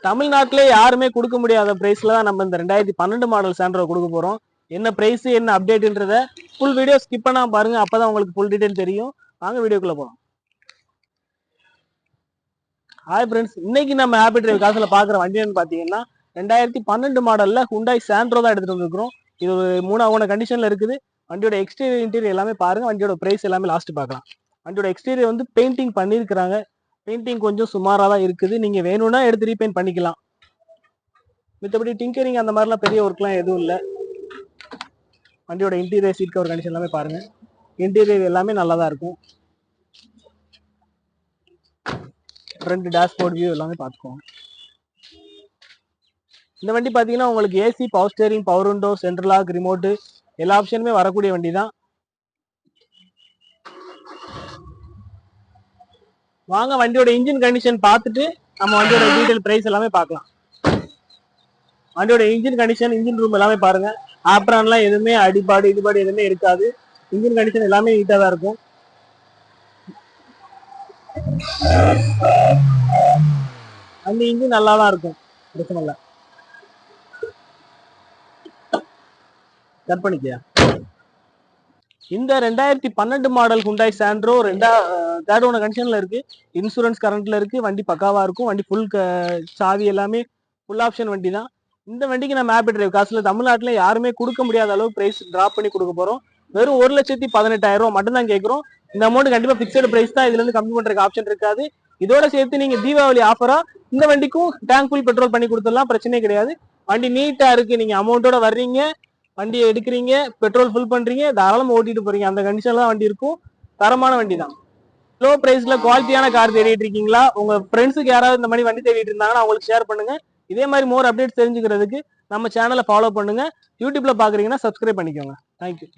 தமிழ்நாட்டிலே யாருமே கொடுக்க முடியாத பிரைஸ்ல தான் நம்ம இந்த 2012 மாடல் சாண்ட்ரோ கொடுக்க போறோம். என்ன பிரைஸ் என்ன அப்டேட்ன்றத ஃபுல் வீடியோ ஸ்கிப் பண்ணாம பாருங்க, அப்பதான் உங்களுக்கு ஃபுல் டீடைல் தெரியும். வாங்க வீடியோக்குள்ள போலாம். ஹாய் ஃப்ரெண்ட்ஸ், இன்னைக்கு நம்ம ஹாப்பி டிரைவ் காசுல பாக்குற வண்டி என்னன்னு பாத்தீங்கன்னா 2012 மாடல்ல Hyundai Santro தான் எடுத்துட்டு வந்திருக்கிறோம். இது ஒரு 3 கண்டிஷன்ல இருக்குது. வண்டியோட எக்ஸ்டீரியர் இன்டீரியர் எல்லாமே பாருங்க. வண்டியோட பிரைஸ் எல்லாமே லாஸ்ட் பார்க்கலாம். வண்டியோட எக்ஸ்டீரியர் வந்து பெயிண்டிங் பண்ணியிருக்கிறாங்க. பெயிண்டிங் கொஞ்சம் சுமாராக தான் இருக்குது. நீங்க வேணும்னா எடுத்து ரீபெயிண்ட் பண்ணிக்கலாம். மித்தபடி டிங்கரிங் அந்த மாதிரிலாம் பெரிய ஒர்க்லாம் எதுவும் இல்லை. வண்டியோட இன்டீரியர் சீட் கவர் கண்டிஷன் எல்லாமே பாருங்க. இன்டீரியர் எல்லாமே நல்லா தான் இருக்கும். ஃப்ரண்ட் டேஷ்போர்ட் வியூ எல்லாமே பார்த்துக்கோங்க. இந்த வண்டி பார்த்தீங்கன்னா உங்களுக்கு AC, power steering, power window, central lock, remote எல்லா ஆப்ஷனுமே வரக்கூடிய வண்டி தான். வாங்க வண்டியோட இன்ஜின் கண்டிஷன் பார்த்துட்டு நம்ம வண்டியோட டீடைல் பிரைஸ் எல்லாமே பார்க்கலாம். வண்டியோட இன்ஜின் கண்டிஷன், இன்ஜின் ரூம் எல்லாமே பாருங்க. ஆப்ரான்லாம் எதுவுமே அடிபாடு இடிபாடு எதுவுமே இருக்காது. இன்ஜின் கண்டிஷன் எல்லாமே நீட்டாக தான் இருக்கும். அந்த இன்ஜின் நல்லா தான் இருக்கும், பிரச்சனை இல்லை. கட் பண்ணிக்கியா. இந்த 2012 model Hyundai Santro third owner கண்டிஷன்ல இருக்கு. இன்சூரன்ஸ் கரண்ட்ல இருக்கு. வண்டி பக்காவா இருக்கும். வண்டி ஃபுல் சாவி எல்லாமே ஃபுல் ஆப்ஷன் வண்டி தான். இந்த வண்டிக்கு நம்ம ஹாப்பி டிரைவ் காசுல தமிழ்நாட்டில் யாருமே கொடுக்க முடியாத அளவு பிரைஸ் டிராப் பண்ணி கொடுக்க போறோம். வெறும் 1,18,000 மட்டும் தான் கேட்கிறோம். இந்த அமௌண்ட் கண்டிப்பா பிக்சடு பிரைஸ் தான். இதுல இருந்து கம்மி பண்றதுக்கு ஆப்ஷன் இருக்காது. இதோட சேர்த்து நீங்க தீபாவளி ஆஃபரா இந்த வண்டிக்கும் டேங்க் ஃபுல் பெட்ரோல் பண்ணி கொடுத்துடலாம், பிரச்சனையே கிடையாது. வண்டி நீட்டா இருக்கு. நீங்க அமௌண்ட்டோட வர்றீங்க, வண்டியை எடுக்கிறீங்க, பெட்ரோல் ஃபில் பண்றீங்க, தாராளமாக ஓட்டிட்டு போறீங்க. அந்த கண்டிஷன்ல தான் வண்டி இருக்கும். தரமான வண்டி தான். லோ பிரைஸ்ல குவாலிட்டியான கார் தேடிட்டு இருக்கீங்களா? உங்க ஃப்ரெண்ட்ஸுக்கு யாராவது இந்த மாதிரி வண்டி தேடிட்டு இருந்தாங்கன்னா அவங்களுக்கு ஷேர் பண்ணுங்க. இதே மாதிரி மோர் அப்டேட்ஸ் தெரிஞ்சுக்கிறதுக்கு நம்ம சேனலை ஃபாலோ பண்ணுங்க. யூடியூப்ல பாக்குறீங்கன்னா சப்ஸ்கிரைப் பண்ணிக்கோங்க. தேங்க்யூ.